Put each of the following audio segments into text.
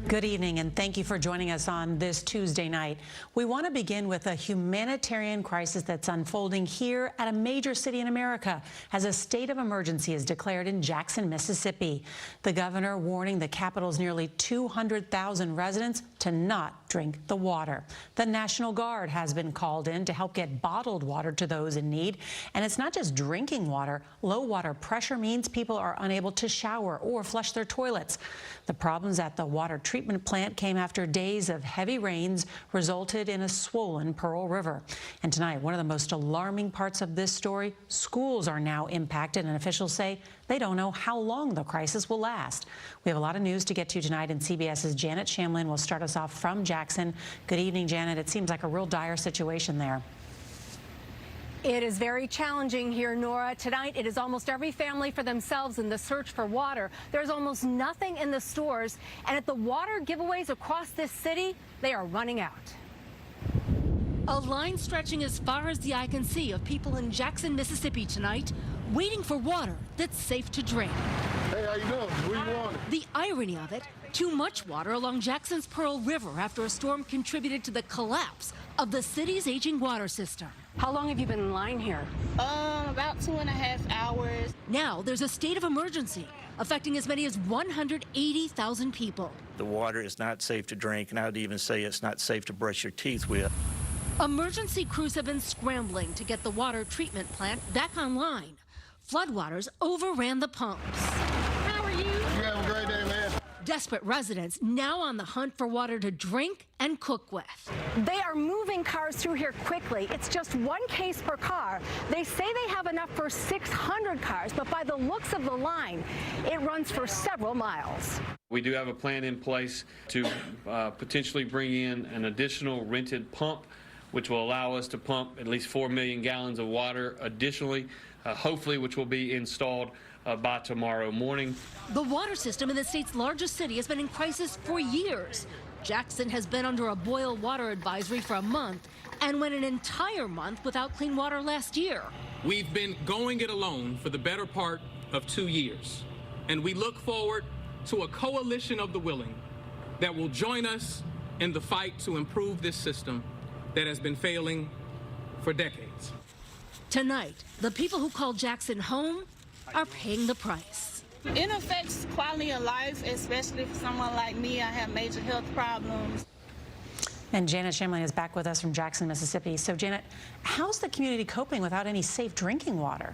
Good evening, and thank you for joining us on this Tuesday night. We want to begin with a humanitarian crisis that's unfolding here at a major city in America as a state of emergency is declared in Jackson, Mississippi. The governor warning the capital's nearly 200,000 residents to not drink the water. The National Guard has been called in to help get bottled water to those in need. And it's not just drinking water. Low water pressure means people are unable to shower or flush their toilets. The problems at the water treatment plant came after days of heavy rains resulted in a swollen Pearl River. And tonight, one of the most alarming parts of this story, schools are now impacted, and officials say they don't know how long the crisis will last. We have a lot of news to get to tonight, and CBS's Janet Shamlian will start us off from Jackson. Good evening, Janet. It seems like a real dire situation there. It is very challenging here, Nora. Tonight, it is almost every family for themselves in the search for water. There's almost nothing in the stores, and at the water giveaways across this city, they are running out. A line stretching as far as the eye can see of people in Jackson, Mississippi tonight, waiting for water that's safe to drink. Hey, how you doing? What do you want? The irony of it, too much water along Jackson's Pearl River after a storm contributed to the collapse of the city's aging water system. How long have you been in line here? About 2.5 hours. Now there's a state of emergency affecting as many as 180,000 people. The water is not safe to drink, and I would even say it's not safe to brush your teeth with. Emergency crews have been scrambling to get the water treatment plant back online. Floodwaters overran the pumps. How are you? You have a great day, man. Desperate residents now on the hunt for water to drink and cook with. They are moving cars through here quickly. It's just one case per car. They say they have enough for 600 cars, but by the looks of the line, it runs for several miles. We do have a plan in place to potentially bring in an additional rented pump, which will allow us to pump at least 4 million gallons of water additionally, hopefully, which will be installed by tomorrow morning. The water system in the state's largest city has been in crisis for years. Jackson has been under a boil water advisory for a month and went an entire month without clean water last year. We've been going it alone for the better part of 2 years, and we look forward to a coalition of the willing that will join us in the fight to improve this system that has been failing for decades. Tonight, the people who call Jackson home are paying the price. It affects quality of life, especially for someone like me. I have major health problems. And Janet Shamlian is back with us from Jackson, Mississippi. So, Janet, how's the community coping without any safe drinking water?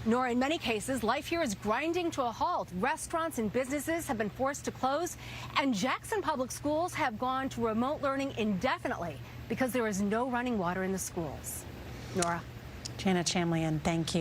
Nora, in many cases, life here is grinding to a halt. Restaurants and businesses have been forced to close, and Jackson Public Schools have gone to remote learning indefinitely because there is no running water in the schools. Nora. Janet Shamlian, thank you.